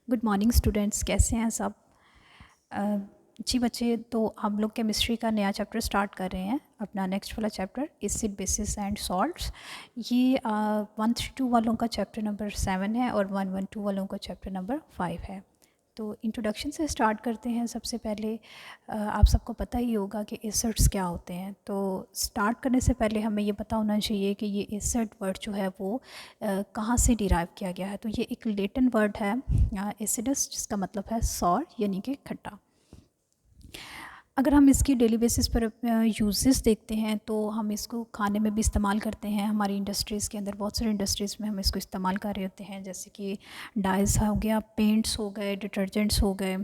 Good morning students, कैसे हैं सब। अ, जी बच्चे, तो हम लोग केमिस्ट्री का नया चैप्टर स्टार्ट कर रहे हैं। अपना नेक्स्ट वाला chapter acid basis and salts. ये 132 वालों का चैप्टर नंबर 7 है और 112 वालों का चैप्टर नंबर 5 है। तो इंट्रोडक्शन से स्टार्ट करते हैं। सबसे पहले आप सबको पता ही होगा कि एसिड्स क्या होते हैं। तो स्टार्ट करने से पहले हमें ये पता होना चाहिए कि ये एसिड वर्ड जो है वो कहाँ से डिराइव किया गया है। तो ये एक लैटिन वर्ड है एसिडस, जिसका मतलब है सॉर यानी कि खट्टा। अगर हम इसकी डेली बेसिस पर यूजेस देखते हैं तो हम इसको खाने में भी इस्तेमाल करते हैं। हमारी इंडस्ट्रीज़ के अंदर, बहुत सारे इंडस्ट्रीज़ में हम इसको इस्तेमाल कर रहे होते हैं, जैसे कि डाइज़ हो गया, पेंट्स हो गए, डिटर्जेंट्स हो गए।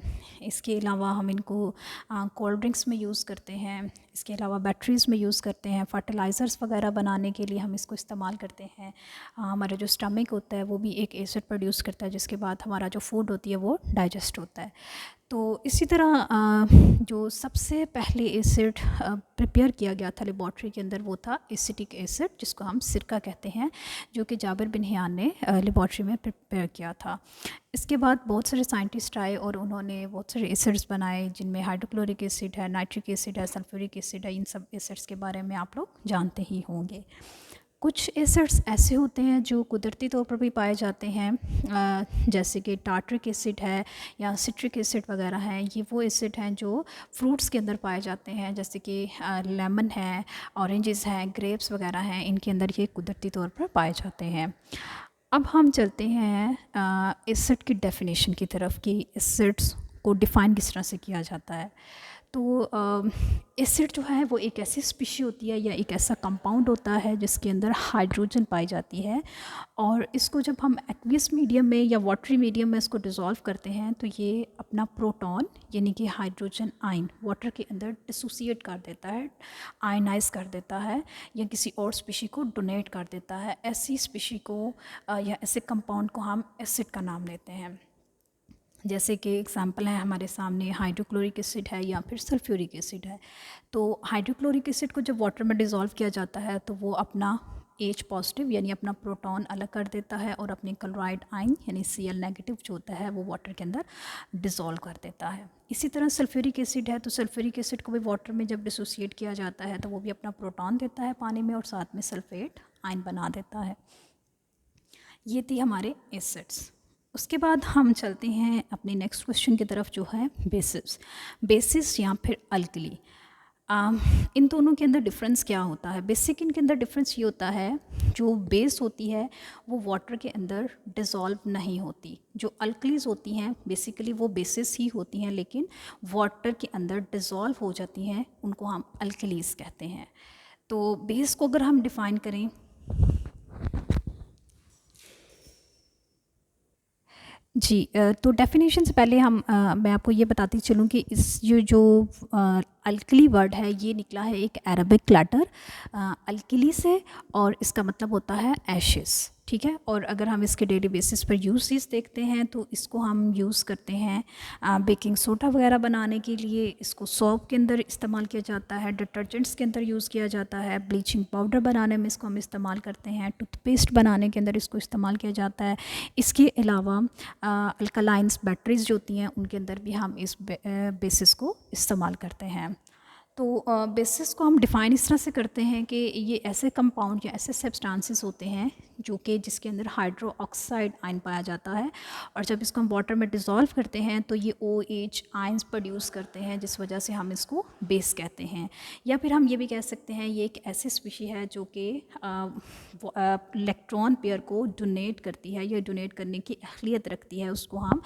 इसके अलावा हम इनको कोल्ड ड्रिंक्स में यूज़ करते हैं। इसके अलावा बैटरीज़ में यूज़ करते हैं। फर्टिलाइज़र्स वगैरह बनाने के लिए हम इसको इस्तेमाल करते हैं। हमारा जो स्टमक होता है वो भी एक एसिड प्रोड्यूस करता है, जिसके बाद हमारा जो फूड होती है वो डाइजेस्ट होता है। तो इसी तरह जो सबसे पहले एसिड प्रिपेयर किया गया था लेबॉर्ट्री के अंदर वो था एसिटिक एसिड, जिसको हम सिरका कहते हैं, जो कि जाबिर बिन हियान ने लेबॉर्ट्री में प्रिपेयर किया था। इसके बाद बहुत सारे साइंटिस्ट आए और उन्होंने बहुत सारे एसिड्स बनाए, जिनमें हाइड्रोक्लोरिक एसिड है, नाइट्रिक एसिड है, सल्फ्यूरिक एसिड है। इन सब एसिड्स के बारे में आप लोग जानते ही होंगे। कुछ एसिड्स ऐसे होते हैं जो कुदरती तौर पर भी पाए जाते हैं, जैसे कि टार्ट्रिक एसिड है या सिट्रिक एसिड वगैरह हैं। ये वो एसिड हैं जो फ्रूट्स के अंदर पाए जाते हैं, जैसे कि लेमन है, ऑरेंजेस हैं, ग्रेप्स वगैरह हैं। इनके अंदर ये कुदरती तौर पर पाए जाते हैं। अब हम चलते हैं एसिड की डेफिनेशन की तरफ कि एसिड्स को डिफ़ाइन किस तरह से किया जाता है। तो एसिड जो है वो एक ऐसी स्पीशी होती है या एक ऐसा कंपाउंड होता है जिसके अंदर हाइड्रोजन पाई जाती है, और इसको जब हम एक्वियस मीडियम में या वाटरी मीडियम में इसको डिज़ोल्व करते हैं तो ये अपना प्रोटॉन यानी कि हाइड्रोजन आयन वाटर के अंदर डिसोसिएट कर देता है, आयनाइज कर देता है, या किसी और स्पीशी को डोनेट कर देता है। ऐसी स्पीशी को या ऐसे कंपाउंड को हम एसिड का नाम देते हैं। जैसे कि एग्जांपल है हमारे सामने हाइड्रोक्लोरिक एसिड है या फिर सल्फ्यूरिक एसिड है। तो हाइड्रोक्लोरिक एसिड को जब वाटर में डिज़ोल्व किया जाता है तो वो अपना H पॉजिटिव यानी अपना प्रोटॉन अलग कर देता है और अपने क्लोराइड आयन यानी Cl नेगेटिव जो होता है वो वाटर के अंदर डिज़ोल्व कर देता है। इसी तरह सल्फ्यूरिक एसिड है, तो सल्फ्यूरिक एसिड को भी वाटर में जब डिसोसिएट किया जाता है तो वो भी अपना प्रोटॉन देता है पानी में और साथ में सल्फेट आयन बना देता है। ये थी हमारे एसिड्स। उसके बाद हम चलते हैं अपने नेक्स्ट क्वेश्चन की तरफ, जो है बेसिस। बेसिस या फिर अल्कली, इन दोनों के अंदर डिफरेंस क्या होता है? बेसिक इनके अंदर डिफरेंस ये होता है, जो बेस होती है वो वाटर के अंदर डिज़ोल्व नहीं होती। जो अल्कलीज होती हैं बेसिकली वो बेसिस ही होती हैं, लेकिन वाटर के अंदर डिज़ोल्व हो जाती हैं, उनको हम अल्कलीज कहते हैं। तो बेस को अगर हम डिफ़ाइन करें, जी तो डेफिनेशन से पहले मैं आपको ये बताती चलूँ कि इस जो अल्कली वर्ड है ये निकला है एक अरबिक लेटर अल्कली से, और इसका मतलब होता है एशेस। ठीक है, और अगर हम इसके डेली बेसिस पर यूजेस देखते हैं तो इसको हम यूज़ करते हैं बेकिंग सोडा वगैरह बनाने के लिए। इसको सोप के अंदर इस्तेमाल किया जाता है, डिटर्जेंट्स के अंदर यूज़ किया जाता है, ब्लीचिंग पाउडर बनाने में इसको हम इस्तेमाल करते हैं, टूथपेस्ट बनाने के अंदर इसको इस्तेमाल किया जाता है। इसके अलावा अल्कलाइंस बैटरीज जो होती हैं उनके अंदर भी हम इस बेसिस को इस्तेमाल करते हैं। तो बेसिस को हम डिफ़ाइन इस तरह से करते हैं कि ये ऐसे कंपाउंड या ऐसे सब्सटेंसेस होते हैं जो कि जिसके अंदर हाइड्रो ऑक्साइड आयन पाया जाता है, और जब इसको हम वाटर में डिज़ोल्व करते हैं तो ये OH आयंस प्रोड्यूस करते हैं, जिस वजह से हम इसको बेस कहते हैं। या फिर हम ये भी कह सकते हैं ये एक ऐसी स्पीशी है जो कि इलेक्ट्रॉन पेयर को डोनेट करती है या डोनेट करने की अहलियत रखती है, उसको हम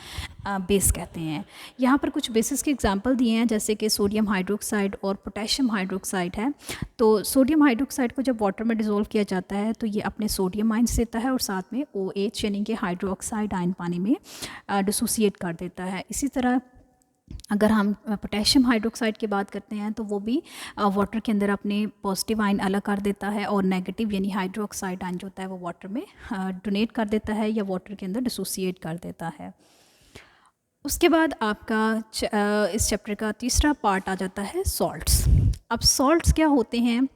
बेस कहते हैं। यहाँ पर कुछ बेसिस के एग्जांपल दिए हैं, जैसे कि सोडियम हाइड्रोक्साइड और पोटेशियम हाइड्रोक्साइड है। तो सोडियम हाइड्रोक्साइड को जब वाटर में डिज़ोल्व किया जाता है तो ये अपने सोडियम आयन्स देता है और साथ में OH यानी कि हाइड्रोक्साइड आयन पानी में डिसोसिएट कर देता है। इसी तरह अगर हम पोटेशियम हाइड्रोक्साइड की बात करते हैं तो वो भी वाटर के अंदर अपने पॉजिटिव आयन अलग कर देता है, और नेगेटिव यानी हाइड्रोक्साइड आयन जो होता है वो वाटर में डोनेट कर देता है या वाटर के अंदर डिसोसिएट कर देता है। उसके बाद आपका इस चैप्टर का तीसरा पार्ट आ जाता है सॉल्ट्स। अब सॉल्ट्स क्या होते हैं?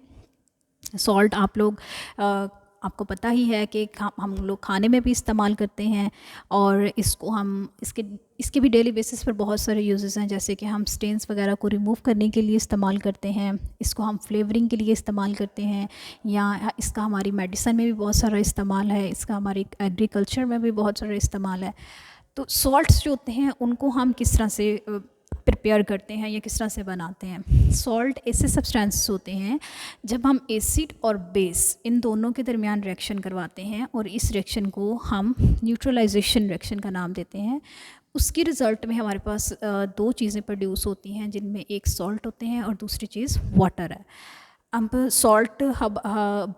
सॉल्ट आप लोग आपको पता ही है कि हम लोग खाने में भी इस्तेमाल करते हैं, और इसको हम इसके भी डेली बेसिस पर बहुत सारे यूजेस हैं, जैसे कि हम स्टेन्स वगैरह को रिमूव करने के लिए इस्तेमाल करते हैं, इसको हम फ्लेवरिंग के लिए इस्तेमाल करते हैं, या इसका हमारी मेडिसिन में भी बहुत सारा इस्तेमाल है, इसका हमारी एग्रीकल्चर में भी बहुत सारा इस्तेमाल है। तो सॉल्ट्स जो होते हैं उनको हम किस तरह से प्रिपेयर करते हैं या किस तरह से बनाते हैं। सॉल्ट ऐसे सब्सटेंसेस होते हैं जब हम एसिड और बेस इन दोनों के दरमियान रिएक्शन करवाते हैं, और इस रिएक्शन को हम न्यूट्रलाइजेशन रिएक्शन का नाम देते हैं। उसके रिज़ल्ट में हमारे पास दो चीज़ें प्रोड्यूस होती हैं, जिनमें एक सॉल्ट होते हैं और दूसरी चीज़ वाटर है। अब सॉल्ट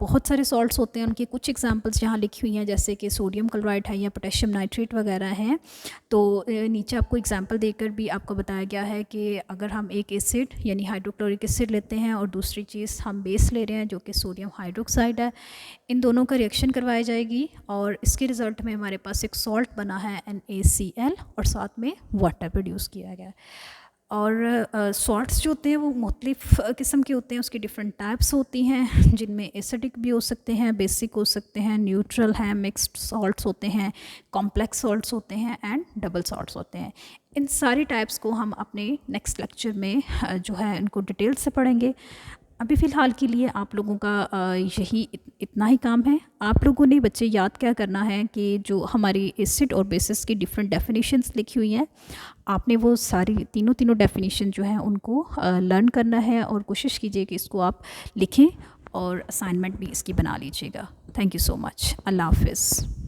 बहुत सारे सॉल्ट्स होते हैं, उनकी कुछ एग्जांपल्स यहाँ लिखी हुई हैं, जैसे कि सोडियम क्लोराइड है या पोटेशियम नाइट्रेट वगैरह हैं। तो नीचे आपको एग्जांपल देकर भी आपको बताया गया है कि अगर हम एक एसिड यानी हाइड्रोक्लोरिक एसिड लेते हैं और दूसरी चीज़ हम बेस ले रहे हैं जो कि सोडियम हाइड्रोक्साइड है, इन दोनों का रिएक्शन करवाई जाएगी और इसके रिज़ल्ट में हमारे पास एक सॉल्ट बना है NaCl, और साथ में वाटर प्रोड्यूस किया गया है। और सॉल्ट्स जो होते हैं वो मुख्तलिफ़ किस्म के होते हैं, उसकी डिफरेंट टाइप्स होती हैं, जिनमें एसिडिक भी हो सकते हैं, बेसिक हो सकते हैं, न्यूट्रल हैं, मिक्स्ड सॉल्ट्स होते हैं, कॉम्प्लेक्स सॉल्ट्स होते हैं एंड डबल सॉल्ट्स होते हैं। इन सारी टाइप्स को हम अपने नेक्स्ट लेक्चर में जो है इनको डिटेल से पढ़ेंगे। अभी फ़िलहाल के लिए आप लोगों का यही इतना ही काम है। आप लोगों ने बच्चे याद क्या करना है कि जो हमारी एसिड और बेसिस की डिफरेंट डेफिनेशंस लिखी हुई हैं, आपने वो सारी तीनों डेफिनेशन जो हैं उनको लर्न करना है, और कोशिश कीजिए कि इसको आप लिखें और असाइनमेंट भी इसकी बना लीजिएगा। Thank you so much. अल्लाह हाफ़िज़।